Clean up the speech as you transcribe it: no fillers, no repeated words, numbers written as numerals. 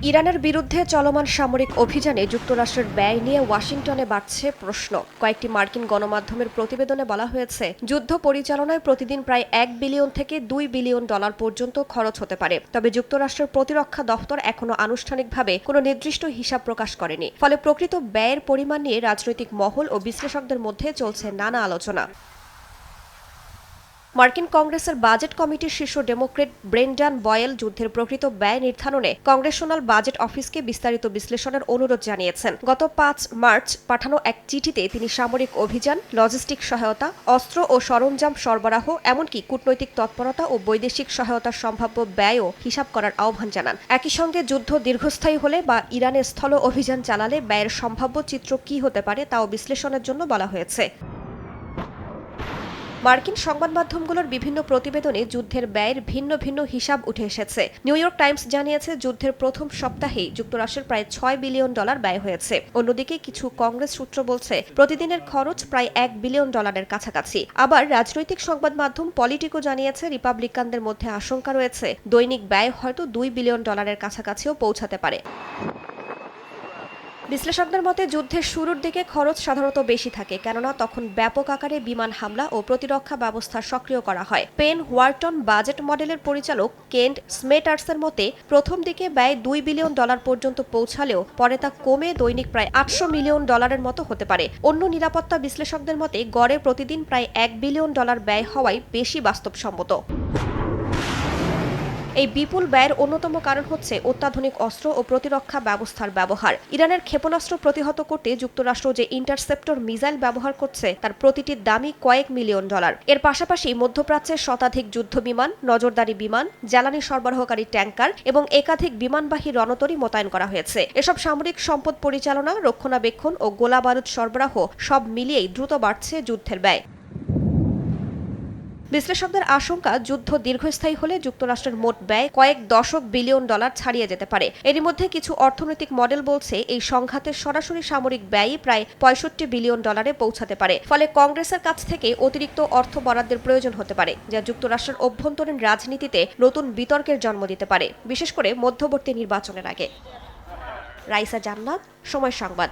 ইরানের বিরুদ্ধে চলমান সামরিক অভিযানে যুক্তরাষ্ট্রের ব্যয় নিয়ে ওয়াশিংটনে বাড়ছে প্রশ্ন। কয়েকটি মার্কিন গণমাধ্যমের প্রতিবেদনে বলা হয়েছে, যুদ্ধ পরিচালনায় প্রতিদিন প্রায় $1 বিলিয়ন থেকে $2 বিলিয়ন পর্যন্ত খরচ হতে পারে। তবে যুক্তরাষ্ট্রের প্রতিরক্ষা দফতর এখনো আনুষ্ঠানিকভাবে কোনো নির্দিষ্ট হিসাব প্রকাশ করেনি। ফলে প্রকৃত ব্যয়ের পরিমাণ নিয়ে রাজনৈতিক মহল ও বিশ্লেষকদের মধ্যে চলছে নানা আলোচনা। মার্কিন কংগ্রেসের বাজেট কমিটির শীর্ষ ডেমোক্রেট ব্রেন্ডান বয়েল যুদ্ধের প্রকৃত ব্যয় নির্ধারণে কংগ্রেশনাল বাজেট অফিসকে বিস্তারিত বিশ্লেষণের অনুরোধ জানিয়েছেন। গত 5 মার্চ পাঠানো এক চিঠিতে তিনি সামরিক অভিযান, লজিস্টিক সহায়তা, অস্ত্র ও সরঞ্জাম সরবরাহ, এমনকি কূটনৈতিক তৎপরতা ও বৈদেশিক সহায়তার সম্ভাব্য ব্যয়ও হিসাব করার আহ্বান জানান। একই সঙ্গে যুদ্ধ দীর্ঘস্থায়ী হলে বা ইরানে স্থল অভিযান চালালে ব্যয়ের সম্ভাব্য চিত্র কী হতে পারে তাও বিশ্লেষণের জন্য বলা হয়েছে। মার্কিন সংবাদ মাধ্যমগুলোর বিভিন্ন প্রতিবেদনে যুদ্ধের ব্যয়ের ভিন্ন ভিন্ন হিসাব উঠে এসেছে। নিউ ইয়র্ক টাইমস জানিয়েছে, যুদ্ধের প্রথম সপ্তাহেই যুক্তরাষ্ট্রের প্রায় $6 বিলিয়ন ব্যয় হয়েছে। অন্যদিকে কিছু কংগ্রেস সূত্র বলছে, প্রতিদিনের খরচ প্রায় $1 বিলিয়ন কাছাকাছি। আবার রাজনৈতিক সংবাদ মাধ্যম পলিটিকো জানিয়েছে, রিপাবলিকানদের মধ্যে আশঙ্কা রয়েছে দৈনিক ব্যয় হয়তো $2 বিলিয়ন কাছাকাছিও পৌঁছাতে পারে। বিশ্লেষকদের মতে, যুদ্ধের শুরুর দিকে খরচ সাধারণত বেশি থাকে, কেননা তখন ব্যাপক আকারে বিমান হামলা ও প্রতিরক্ষা ব্যবস্থা সক্রিয় করা হয়। পেন ওয়ার্টন বাজেট মডেলের পরিচালক কেন্ট স্মেটার্সের মতে, প্রথম দিকে ব্যয় $2 বিলিয়ন পর্যন্ত পৌঁছালেও পরে তা কমে দৈনিক প্রায় $800 মিলিয়ন মতো হতে পারে। অন্য নিরাপত্তা বিশ্লেষকদের মতে, গড়ে প্রতিদিন প্রায় $1 বিলিয়ন ব্যয় হওয়াই বেশি বাস্তবসম্মত। এই বিপুল ব্যয়ের অন্যতম কারণ হচ্ছে অত্যাধুনিক অস্ত্র ও প্রতিরক্ষা ব্যবস্থার ব্যবহার। ইরানের ক্ষেপণাস্ত্র প্রতিহত করতে যুক্তরাষ্ট্র যে ইন্টারসেপ্টর মিসাইল ব্যবহার করছে তার প্রতিটির দামই কয়েক মিলিয়ন ডলার। এর পাশাপাশি মধ্যপ্রাচ্যের শতাধিক যুদ্ধবিমান, নজরদারি বিমান, জ্বালানি সরবরাহকারী ট্যাঙ্কার এবং একাধিক বিমানবাহী রণতরী মোতায়েন করা হয়েছে। এসব সামরিক সম্পদ পরিচালনা, রক্ষণাবেক্ষণ ও গোলাবারুদ সরবরাহ সব মিলিয়েই দ্রুত বাড়ছে যুদ্ধের ব্যয়। বিশ্লেষকদের আশঙ্কা, যুদ্ধ দীর্ঘস্থায়ী হলে যুক্তরাষ্ট্রের মোট ব্যয় কয়েক দশক বিলিয়ন ডলার ছাড়িয়ে যেতে পারে। এরই মধ্যে কিছু অর্থনৈতিক মডেল বলছে, এই সংঘাতের সরাসরি সামরিক ব্যয়ই প্রায় $65 বিলিয়ন পৌঁছাতে পারে। ফলে কংগ্রেসের কাছ থেকে অতিরিক্ত অর্থ বরাদ্দের প্রয়োজন হতে পারে, যা যুক্তরাষ্ট্রের অভ্যন্তরীণ রাজনীতিতে নতুন বিতর্কের জন্ম দিতে পারে, বিশেষ করে মধ্যবর্তী নির্বাচনের আগে। রাইসা জান্নাত, সময় সংবাদ।